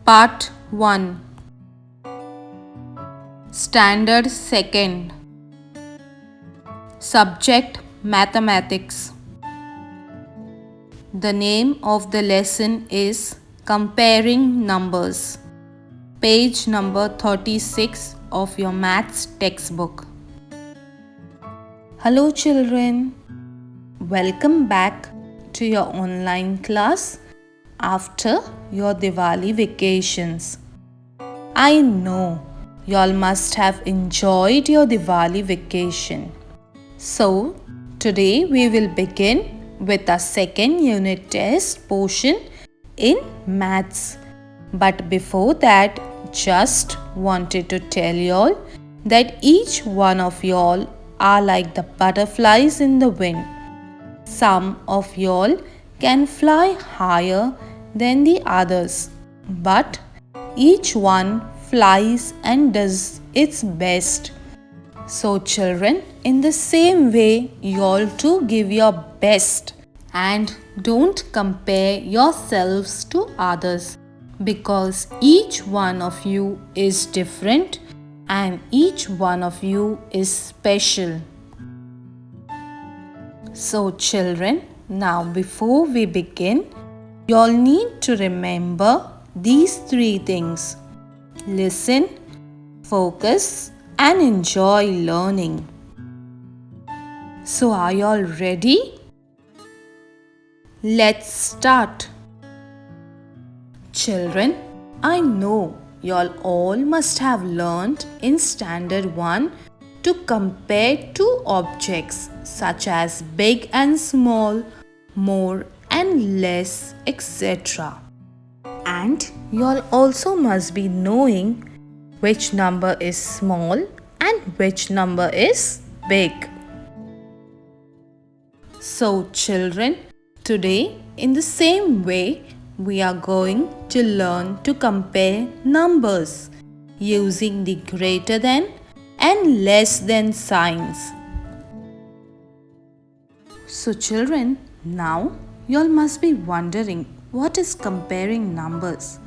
Part 1. Standard 2nd. Subject Mathematics. The name of the lesson is Comparing Numbers. Page number 36 of your maths textbook. Hello children. Welcome back to your online class after your Diwali vacations. I know y'all must have enjoyed your Diwali vacation. So, today we will begin with our second unit test portion in maths. But before that, just wanted to tell y'all that each one of y'all are like the butterflies in the wind. Some of y'all can fly higher than the others, but each one flies and does its best. So children, in the same way, y'all too give your best and don't compare yourselves to others, because each one of you is different and each one of you is special. So children, now before we begin, y'all need to remember these 3 things: listen, focus, and enjoy learning. So are y'all ready? Let's start. Children, I know y'all all must have learned in Standard 1 to compare 2 objects such as big and small, more and less, etc. And y'all also must be knowing which number is small and which number is big. So children, today in the same way we are going to learn to compare numbers using the greater than and less than signs. So children, now y'all must be wondering, what is comparing numbers?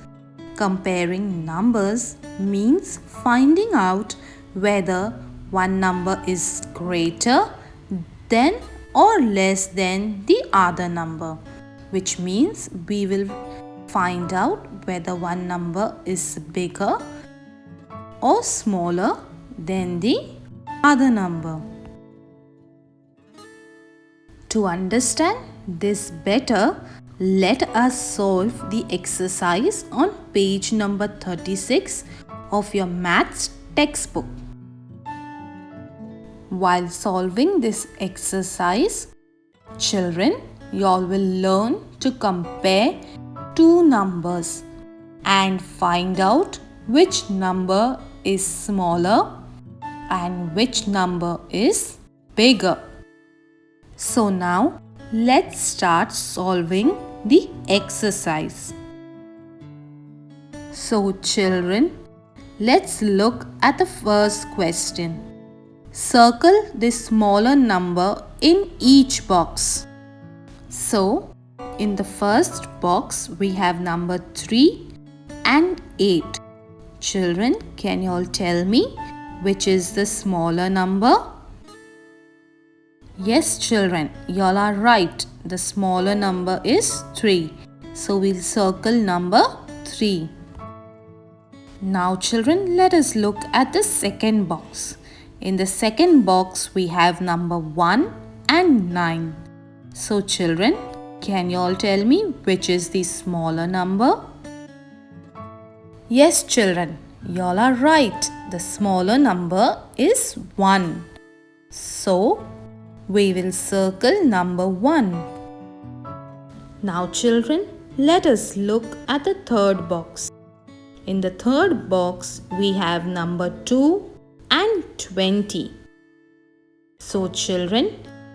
Comparing numbers means finding out whether one number is greater than or less than the other number, which means we will find out whether one number is bigger or smaller than the other number. To understand this better, let us solve the exercise on page number 36 of your maths textbook. While solving this exercise, children, y'all will learn to compare 2 numbers and find out which number is smaller and which number is bigger. So now, let's start solving the exercise. So children, let's look at the first question. Circle the smaller number in each box. So, in the first box we have number 3 and 8. Children, can you all tell me which is the smaller number? Yes children, y'all are right. The smaller number is 3. So we'll circle number 3. Now children, let us look at the second box. In the second box we have number 1 and 9. So children, can you all tell me which is the smaller number? Yes children, y'all are right. The smaller number is 1. So we will circle number 1. Now children, let us look at the third box. In the third box, we have number 2 and 20. So children,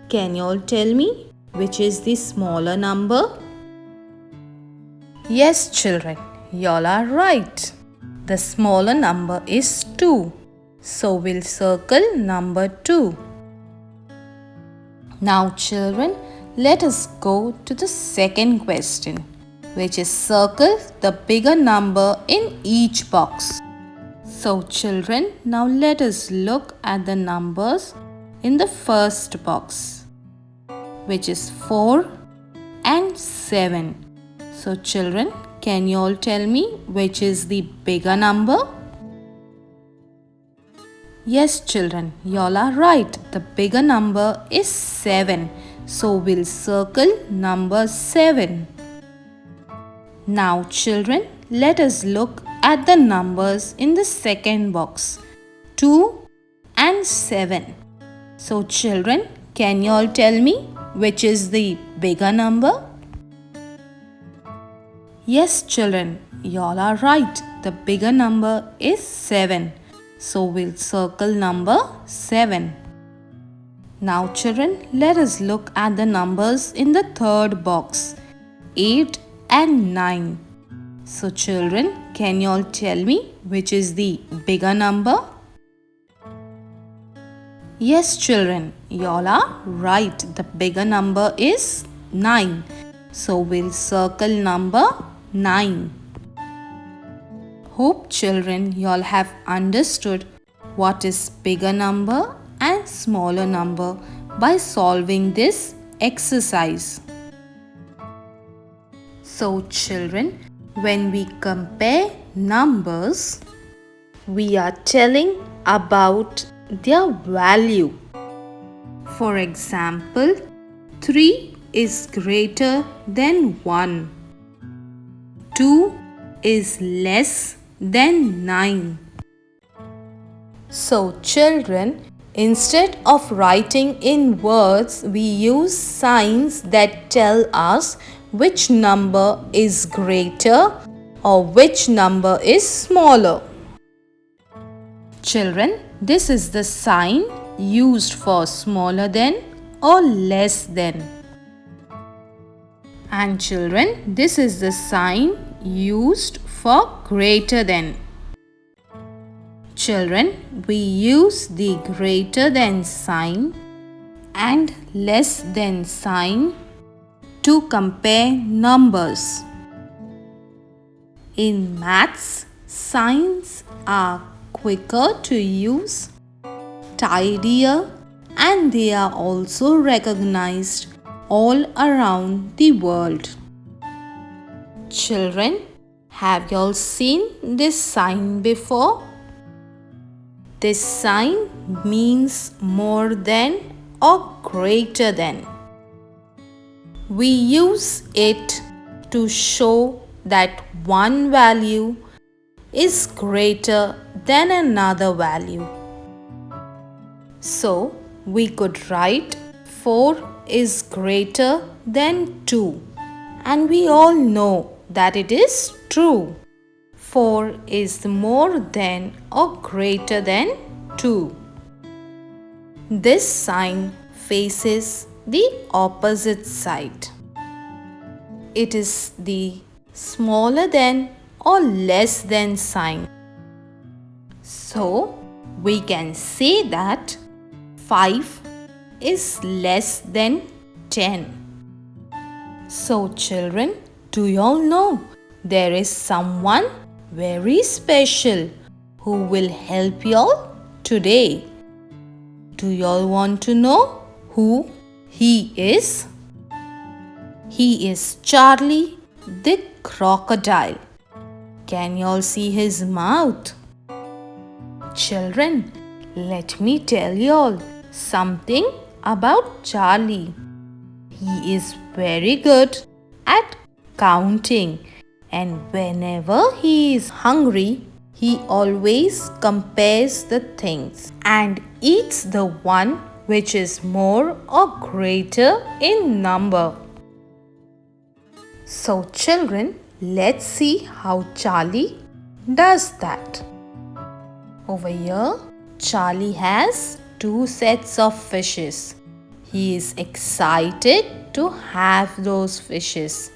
can you all tell me which is the smaller number? Yes children, y'all are right. The smaller number is 2. So we'll circle number 2. Now children, let us go to the second question. which is circle the bigger number in each box. So children, now let us look at the numbers in the first box, which is 4 and 7. So children, can you all tell me which is the bigger number? Yes children, you all are right. The bigger number is 7. So we'll circle number 7. Now children, let us look at the numbers in the second box, 2 and 7. So children, can you all tell me which is the bigger number? Yes children, you all are right. The bigger number is 7. So we'll circle number 7. Now children, let us look at the numbers in the third box, 8 and 9. So children, can you all tell me which is the bigger number? Yes children, you all are right. The bigger number is 9. So we'll circle number 9. Hope children, you all have understood what is bigger number and smaller number by solving this exercise. So children, when we compare numbers, we are telling about their value. For example, 3 is greater than 1. 2 is less than 9. So children, instead of writing in words, we use signs that tell us which number is greater or which number is smaller. Children, this is the sign used for smaller than or less than. And children, this is the sign used for greater than. Children, we use the greater than sign and less than sign to compare numbers. In maths, signs are quicker to use, tidier, and they are also recognized all around the world. Children, have you all seen this sign before? This sign means more than or greater than. We use it to show that one value is greater than another value. So, we could write 4 is greater than 2. And we all know that it is true. 4 is more than or greater than 2. This sign faces the opposite side. It is the smaller than or less than sign. So, we can say that 5 is less than 10. So, children, do you all know there is someone very special who will help you all today? Do you all want to know who he is? He is Charlie the crocodile. Can you all see his mouth? Children, let me tell you all something about Charlie. He is very good at counting, and whenever he is hungry, he always compares the things and eats the one which is more or greater in number. So children, let's see how Charlie does that. Over here, Charlie has 2 sets of fishes. He is excited to have those fishes.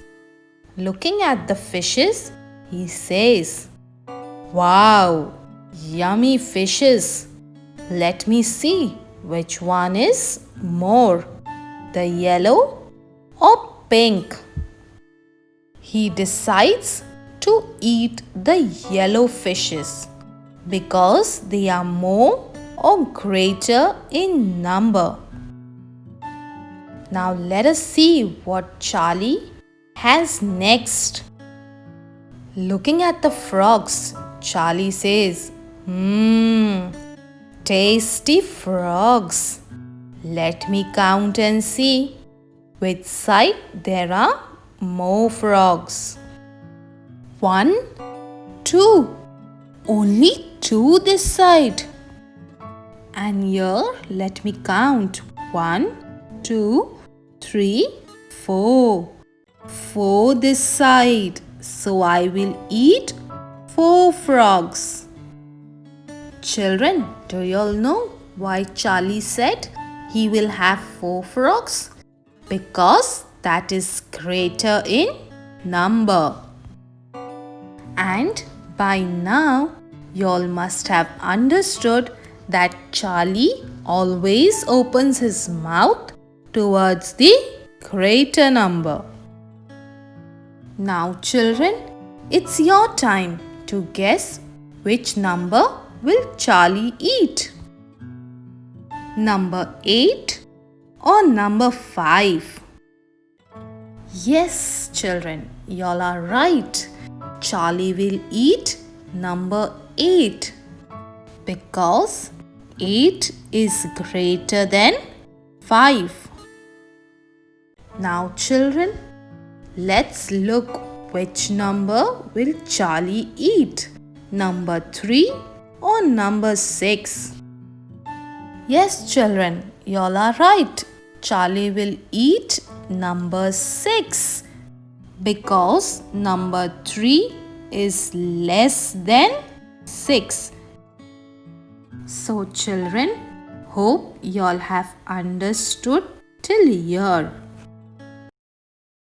Looking at the fishes, he says, "Wow, yummy fishes. Let me see which one is more, the yellow or pink." He decides to eat the yellow fishes because they are more or greater in number. Now let us see what Charlie has next. Looking at the frogs, Charlie says, tasty frogs. Let me count and see which side there are more frogs. 1, 2. Only 2 this side. And here let me count. 1, 2, 3, 4. 4 this side. So I will eat 4 frogs. Children, do you all know why Charlie said he will have 4 frogs? Because that is greater in number. And by now, you all must have understood that Charlie always opens his mouth towards the greater number. Now children, it's your time to guess which number will Charlie eat. Number 8 or number 5? Yes children, y'all are right. Charlie will eat number 8 because 8 is greater than 5. Now children, let's look which number will Charlie eat. Number 3 or number 6? Yes children, y'all are right. Charlie will eat number 6 because number 3 is less than 6. So children, hope y'all have understood till here.